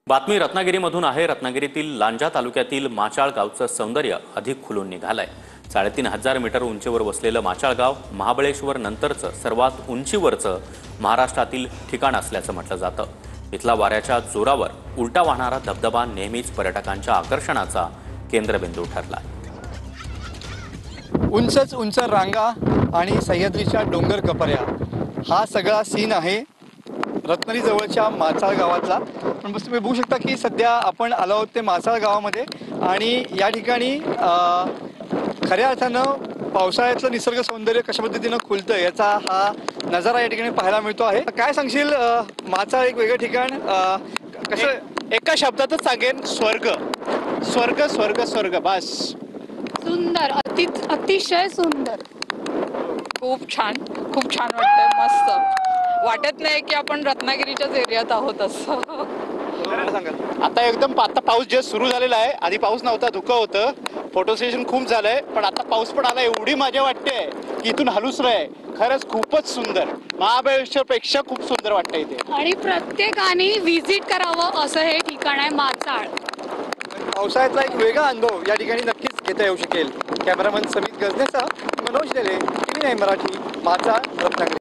बातमी रत्नागिरीमधून आहे। रत्नागिरीतील लांजा तालुक्यातील माचाळ गावचं सौंदर्य अधिक खुलून निघालंय। 3,500 मीटर उंचीवर वसलेलं माचाळ गाव महाबळेश्वर नंतरचं सर्वात उंचीवरचं महाराष्ट्रातील ठिकाण असल्याचं म्हटलं जातं। इथला वाऱ्याच्या जोरावर उलटा वाहणारा धबधबा नेहमीच पर्यटकांच्या आकर्षणाचा केंद्रबिंदू ठरला। उंचच उंच रांगा आणि सह्याद्रीच्या डोंगर कपाऱ्या हा सगळा सीन आहे रत्नागिरी जवळच्या माचाळ गावातला। पण बस तुम्ही बघू शकता की सध्या आपण आलो आहोत ते माचाळ गावामध्ये आणि या ठिकाणी खऱ्या अर्थानं पावसाळ्यातलं निसर्ग सौंदर्य कशा पद्धतीनं खुलतं याचा हा नजारा या ठिकाणी पाहायला मिळतो आहे। काय सांगशील, माचाळ एक वेगळं ठिकाण, कसं एका शब्दातच सांगेन, स्वर्ग स्वर्ग स्वर्ग स्वर्ग बस। सुंदर, अतिशय सुंदर, खूप छान वाटतंय। मस्त वाटत नाही की आपण रत्नागिरीच्याच एरियात आहोत असं। आता एकदम आता पाऊस जस्ट सुरू झालेला आहे। आधी पाऊस नव्हता, धुकं होतं, फोटो सेशन खूप झालंय, पण आता पाऊस पण आला। एवढी मजा वाटते की इथून हलूच नाही। खरंच खूपच सुंदर, महाबळेश्वर पेक्षा खूप सुंदर वाटतंय इथे आणि प्रत्येकाने व्हिजिट करावं असं हे ठिकाण आहे माचाळ। पावसाळ्यातला एक वेगळा अनुभव या ठिकाणी नक्कीच घेता येऊ शकेल। कॅमेरामन समित गजनेसह मनोज डेले, TV9 मराठी, माचाळ, रत्नागिरी।